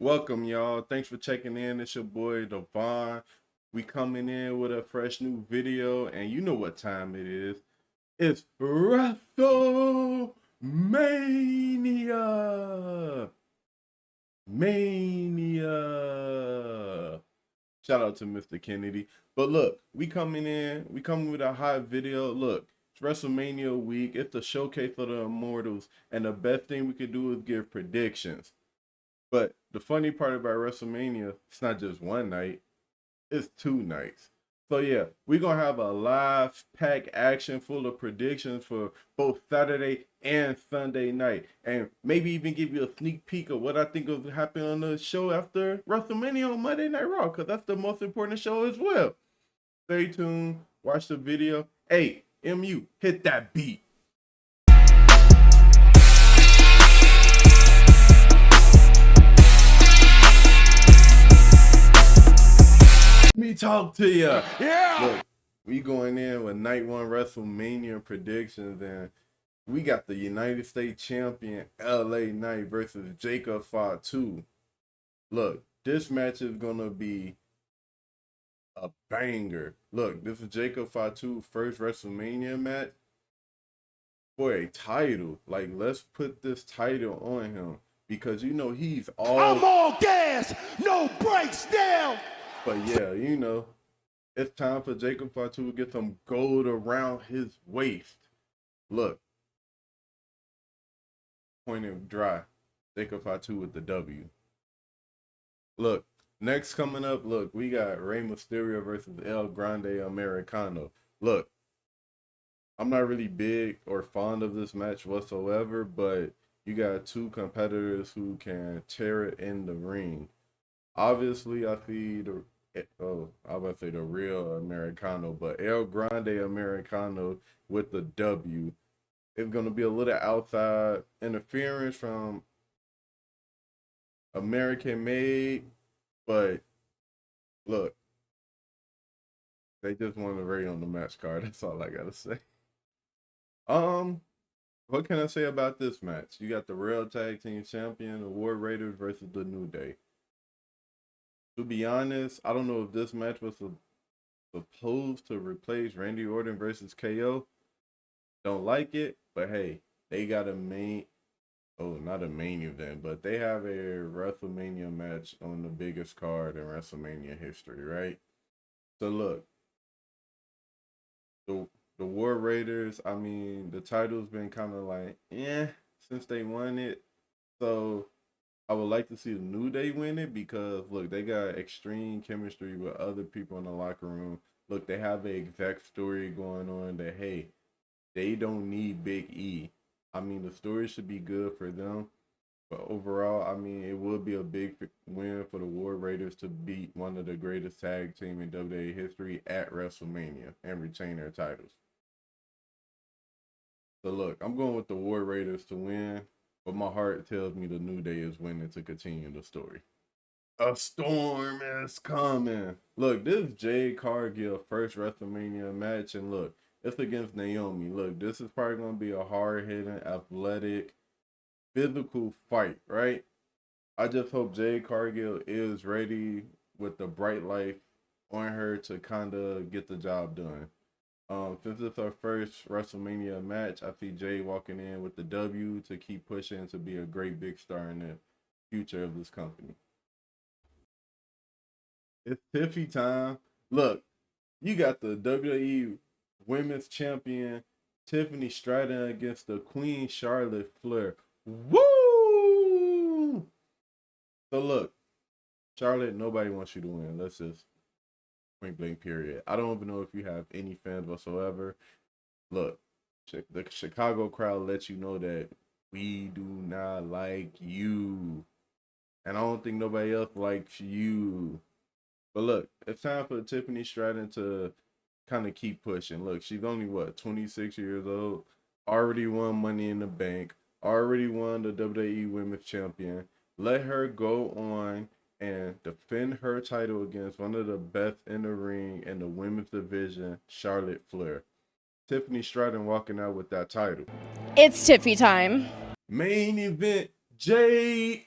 Welcome, y'all. Thanks for checking in. It's your boy Devon. We coming in with a fresh new video, and you know what time it is. It's WrestleMania. Mania. Shout out to Mr. Kennedy. But look, we coming with a hot video. Look, it's WrestleMania week. It's the showcase for the Immortals, and the best thing we could do is give predictions. But the funny part about WrestleMania, it's not just one night, it's 2 nights. So yeah, we're gonna have a live pack action full of predictions for both Saturday and Sunday night. And maybe even give you a sneak peek of what I think will happen on the show after WrestleMania on Monday Night Raw, because that's the most important show as well. Stay tuned, watch the video. Hey, MU, hit that beat. Me talk to ya. Yeah. Look, we going in with night one WrestleMania predictions, and we got the United States champion LA Knight versus Jacob Fatu. Look, this match is gonna be a banger. Look, this is Jacob Fatu's first WrestleMania match for a title. Like, let's put this title on him because you know he's all. I'm on gas, no brakes down. But yeah, you know, it's time for Jacob Fatu to get some gold around his waist. Look, point it dry. Jacob Fatu with the W. Look, next coming up, look, we got Rey Mysterio versus El Grande Americano. Look, I'm not really big or fond of this match whatsoever, but you got two competitors who can tear it in the ring. Obviously, I see I was about to say the real Americano, but El Grande Americano with the W. It's going to be a little outside interference from American made, but look, they just want to rate on the match card. That's all I got to say. What can I say about this match? You got the Real Tag Team Champion, the War Raiders versus the New Day. To be honest, I don't know if this match was supposed to replace Randy Orton versus KO. Don't like it, but hey, they got not a main event, but they have a WrestleMania match on the biggest card in WrestleMania history, right? So look, the War Raiders, I mean, the title's been kind of like, since they won it. So I would like to see the New Day win it because, look, they got extreme chemistry with other people in the locker room. Look, they have an exact story going on that, hey, they don't need Big E. I mean, the story should be good for them. But overall, I mean, it would be a big win for the War Raiders to beat one of the greatest tag team in WWE history at WrestleMania and retain their titles. So look, I'm going with the War Raiders to win, but my heart tells me the New Day is winning to continue the story. A storm is coming. Look, this is Jade Cargill first WrestleMania match, and look, it's against Naomi. Look, this is probably going to be a hard-hitting, athletic, physical fight, right? I just hope Jade Cargill is ready with the bright light on her to kind of get the job done. Since it's our first WrestleMania match, I see Jay walking in with the W to keep pushing to be a great big star in the future of this company. It's Tiffy time. Look, you got the WWE Women's Champion Tiffany Stratton against the Queen Charlotte Flair. Woo! So look, Charlotte, nobody wants you to win. Let's just point blank period. I don't even know if you have any fans whatsoever. Look, the Chicago crowd lets you know that we do not like you. And I don't think nobody else likes you. But look, it's time for Tiffany Stratton to kind of keep pushing. Look, she's only, 26 years old. Already won Money in the Bank. Already won the WWE Women's Champion. Let her go on and defend her title against one of the best in the ring in the women's division, Charlotte Flair. Tiffany Stratton walking out with that title. It's Tiffy time. Main event, Jade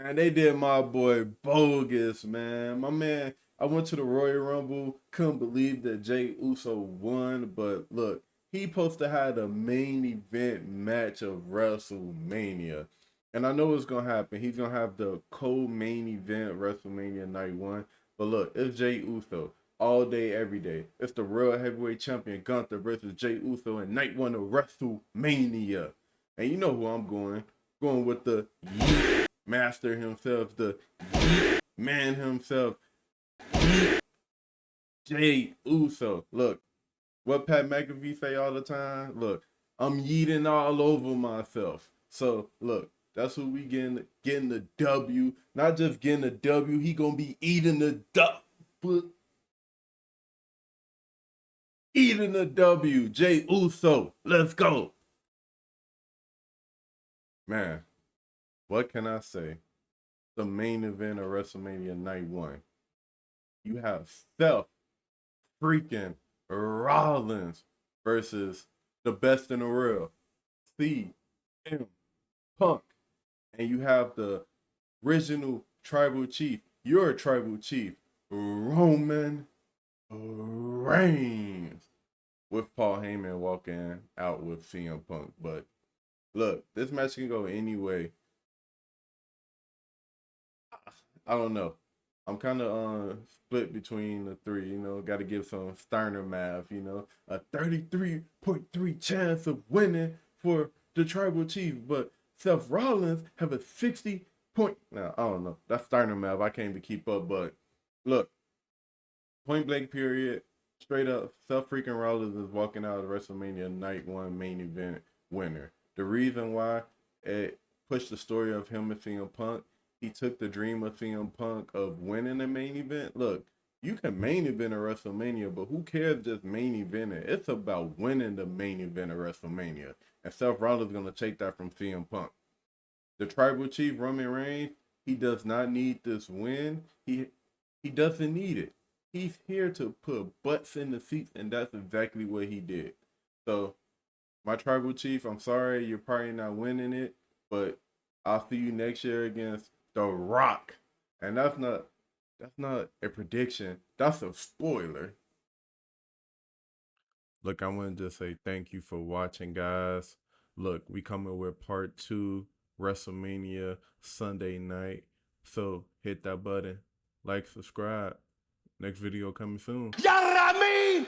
Man, they did my boy bogus, man. My man, I went to the Royal Rumble, couldn't believe that Jay Uso won, but look, he supposed to have the main event match of WrestleMania. And I know it's gonna happen. He's gonna have the co-main event WrestleMania night one. But look, it's Jay Uso all day, every day. It's the World Heavyweight Champion Gunther versus Jay Uso in night one of WrestleMania. And you know who I'm going. Going with the master himself, the man himself, Jay Uso. Look, what Pat McAfee say all the time? Look, I'm yeeting all over myself. So look, that's who we getting the W. Not just getting the W, he gonna be eating the W. Eating the W. Jay Uso. Let's go. Man, what can I say? The main event of WrestleMania Night 1. You have Seth freaking Rollins versus the best in the world, CM Punk. And you have the original tribal chief, your tribal chief, Roman Reigns, with Paul Heyman walking out with CM Punk. But look, this match can go any way. I don't know. I'm kind of split between the three. You know, got to give some Steiner math. You know, a 33.3 chance of winning for the Tribal Chief, but Seth Rollins have a 60 point. Now I don't know. That's Steiner math. I can't even keep up. But look, point blank period, straight up, Seth freaking Rollins is walking out of WrestleMania Night 1 main event winner. The reason why it pushed the story of him and CM Punk, he took the dream of CM Punk of winning the main event. Look, you can main event a WrestleMania, but who cares just main eventing? It's about winning the main event of WrestleMania. And Seth Rollins is going to take that from CM Punk. The Tribal Chief, Roman Reigns, he does not need this win. He doesn't need it. He's here to put butts in the seats, and that's exactly what he did. So, my Tribal Chief, I'm sorry, you're probably not winning it, but I'll see you next year against The Rock. And that's not a prediction. That's a spoiler. Look, I want to just say thank you for watching, guys. Look, we coming with part 2, WrestleMania Sunday night. So hit that button, like, subscribe. Next video coming soon. You know what I mean?